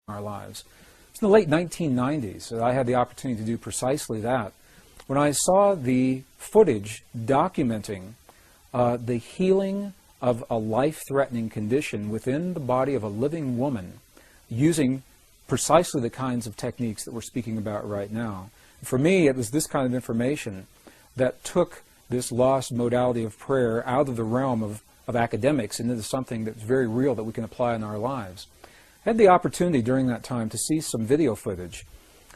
our lives. It's in the late 1990s that I had the opportunity to do precisely that, when I saw the footage documenting the healing of a life-threatening condition within the body of a living woman using precisely the kinds of techniques that we're speaking about right now. For me, it was this kind of information that took this lost modality of prayer out of the realm of academics and into something that's very real that we can apply in our lives. I had the opportunity during that time to see some video footage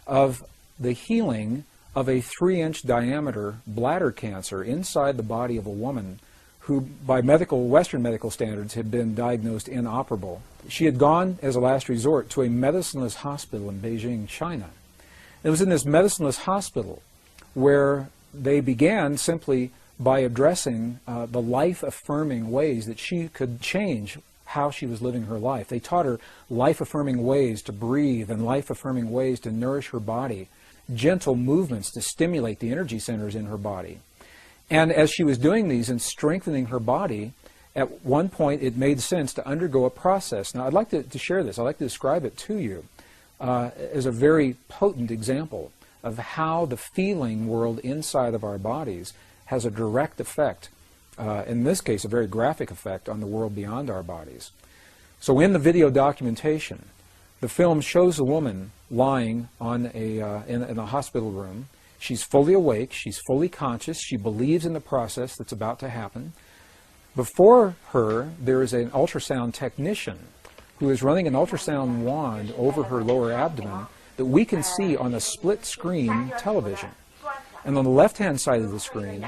of the healing of a 3-inch diameter bladder cancer inside the body of a woman who, by Western medical standards, had been diagnosed inoperable. She had gone, as a last resort, to a medicineless hospital in Beijing, China. It was in this medicineless hospital where they began simply by addressing the life-affirming ways that she could change how she was living her life. They taught her life-affirming ways to breathe and life-affirming ways to nourish her body, gentle movements to stimulate the energy centers in her body. And as she was doing these and strengthening her body, at one point it made sense to undergo a process. Now I'd like to share this. I'd like to describe it to you as a very potent example of how the feeling world inside of our bodies has a direct effect, in this case a very graphic effect, on the world beyond our bodies. So in the video documentation, the film shows a woman lying on in a hospital room. She's fully awake, she's fully conscious, she believes in the process that's about to happen. Before her, there is an ultrasound technician who is running an ultrasound wand over her lower abdomen that we can see on a split-screen television. And on the left-hand side of the screen,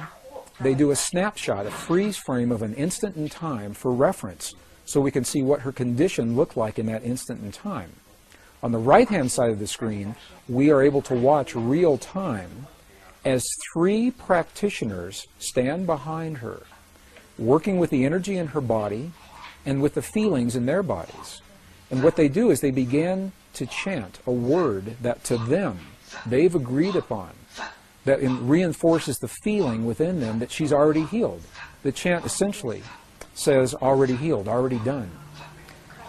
they do a snapshot, a freeze frame of an instant in time for reference, so we can see what her condition looked like in that instant in time. On the right-hand side of the screen, we are able to watch real time as 3 practitioners stand behind her, working with the energy in her body and with the feelings in their bodies. And what they do is they begin to chant a word that to them they've agreed upon, that reinforces the feeling within them that she's already healed. The chant essentially says, already healed, already done.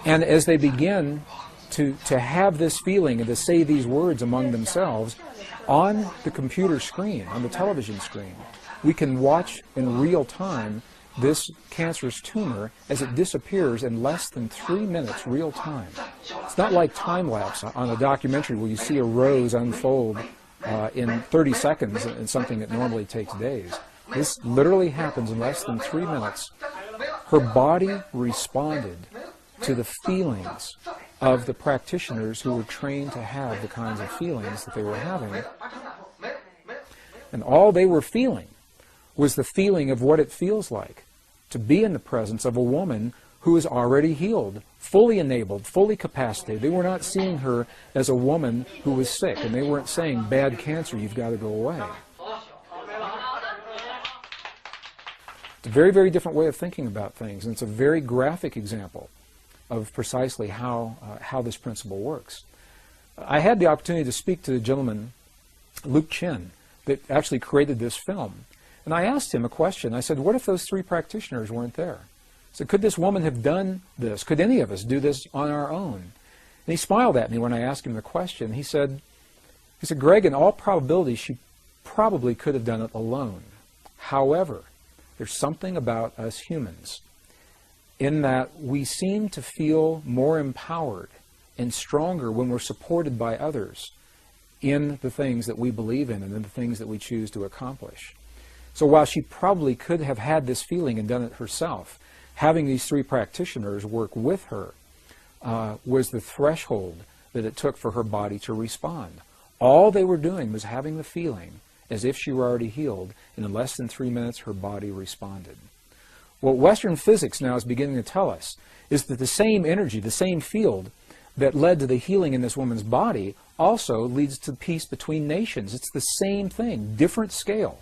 And as they begin to have this feeling and to say these words among themselves, on the computer screen, on the television screen, we can watch in real time this cancerous tumor as it disappears in less than 3 minutes real time. It's not like time-lapse on a documentary where you see a rose unfold in 30 seconds in something that normally takes days. This literally happens in less than 3 minutes. Her body responded to the feelings of the practitioners who were trained to have the kinds of feelings that they were having. And all they were feeling was the feeling of what it feels like to be in the presence of a woman who is already healed, fully enabled, fully capacitated. They were not seeing her as a woman who was sick, and they weren't saying, bad cancer, you've got to go away. It's a very, very different way of thinking about things, and it's a very graphic example of precisely how this principle works. I had the opportunity to speak to the gentleman, Luke Chin, that actually created this film. And I asked him a question. I said, what if those 3 practitioners weren't there? I said, could this woman have done this? Could any of us do this on our own? And he smiled at me when I asked him the question. He said, Greg, in all probability, she probably could have done it alone. However, there's something about us humans in that we seem to feel more empowered and stronger when we're supported by others in the things that we believe in and in the things that we choose to accomplish. So while she probably could have had this feeling and done it herself, having these 3 practitioners work with her was the threshold that it took for her body to respond. All they were doing was having the feeling as if she were already healed, and in less than 3 minutes her body responded. What Western physics now is beginning to tell us is that the same energy, the same field that led to the healing in this woman's body also leads to peace between nations. It's the same thing, different scale.